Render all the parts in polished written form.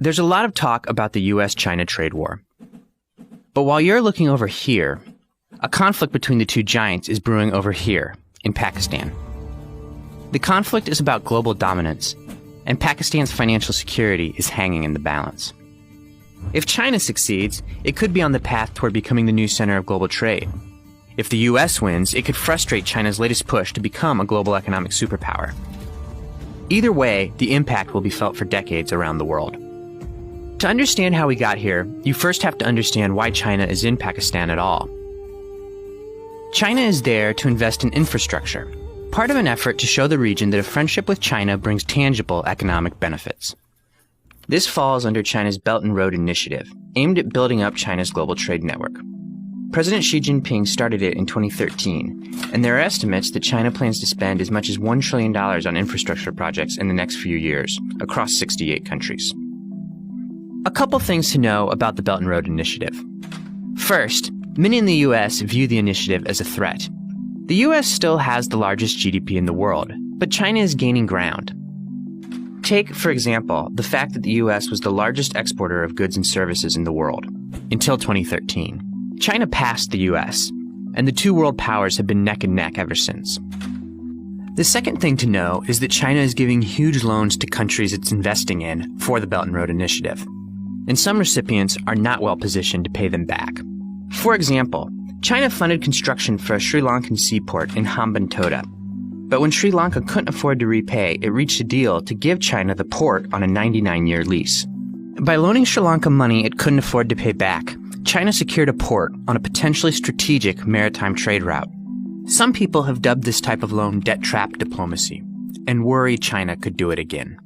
There's a lot of talk about the US-China trade war. But while you're looking over here, a conflict between the two giants is brewing over here, in Pakistan. The conflict is about global dominance, and Pakistan's financial security is hanging in the balance. If China succeeds, it could be on the path toward becoming the new center of global trade. If the US wins, it could frustrate China's latest push to become a global economic superpower. Either way, the impact will be felt for decades around the world. To understand how we got here, you first have to understand why China is in Pakistan at all. China is there to invest in infrastructure, part of an effort to show the region that a friendship with China brings tangible economic benefits. This falls under China's Belt and Road Initiative, aimed at building up China's global trade network. President Xi Jinping started it in 2013, and there are estimates that China plans to spend as much as $1 trillion on infrastructure projects in the next few years, across 68 countries. A couple things to know about the Belt and Road Initiative. First, many in the US view the initiative as a threat. The US still has the largest GDP in the world, but China is gaining ground. Take, for example, the fact that the US was the largest exporter of goods and services in the world, until 2013. China passed the US, and the two world powers have been neck and neck ever since. The second thing to know is that China is giving huge loans to countries it's investing in for the Belt and Road Initiative, and some recipients are not well positioned to pay them back. For example, China funded construction for a Sri Lankan seaport in Hambantota. But when Sri Lanka couldn't afford to repay, it reached a deal to give China the port on a 99-year lease. By loaning Sri Lanka money it couldn't afford to pay back, China secured a port on a potentially strategic maritime trade route. Some people have dubbed this type of loan debt trap diplomacy, and worry China could do it again.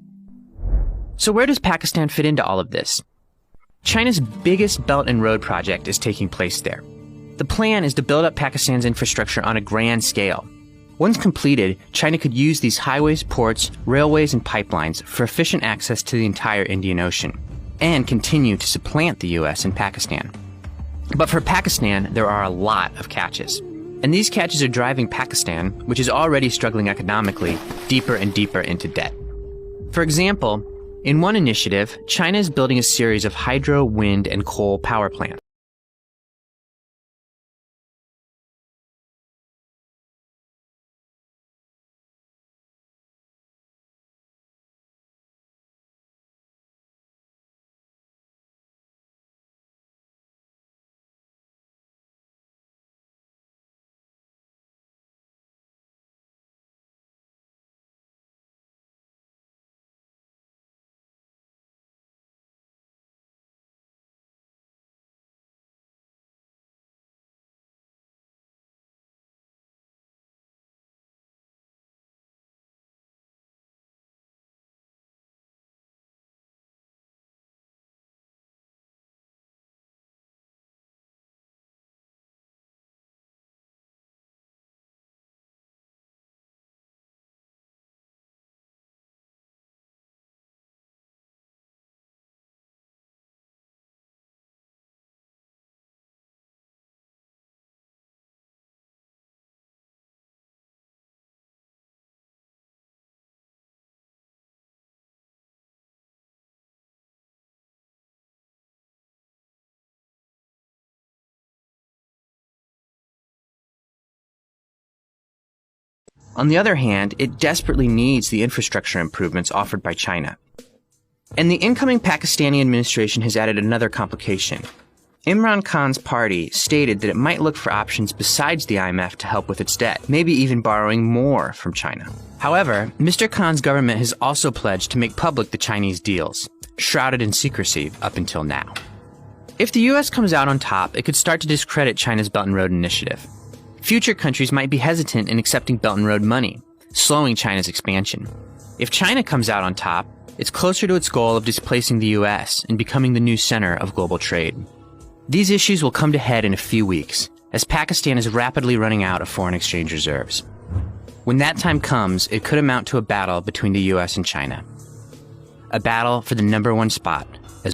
So where does Pakistan fit into all of this? China's biggest Belt and Road project is taking place there. The plan is to build up Pakistan's infrastructure on a grand scale. Once completed, China could use these highways, ports, railways, and pipelines for efficient access to the entire Indian Ocean, and continue to supplant the US and Pakistan. But for Pakistan, there are a lot of catches. And these catches are driving Pakistan, which is already struggling economically, deeper and deeper into debt. For example, in one initiative, China is building a series of hydro, wind, and coal power plants. On the other hand, it desperately needs the infrastructure improvements offered by China. And the incoming Pakistani administration has added another complication. Imran Khan's party stated that it might look for options besides the IMF to help with its debt, maybe even borrowing more from China. However, Mr. Khan's government has also pledged to make public the Chinese deals, shrouded in secrecy up until now. If the US comes out on top, it could start to discredit China's Belt and Road Initiative. Future countries might be hesitant in accepting Belt and Road money, slowing China's expansion. If China comes out on top, it's closer to its goal of displacing the US and becoming the new center of global trade. These issues will come to head in a few weeks, as Pakistan is rapidly running out of foreign exchange reserves. When that time comes, it could amount to a battle between the US and China. A battle for the #1 spot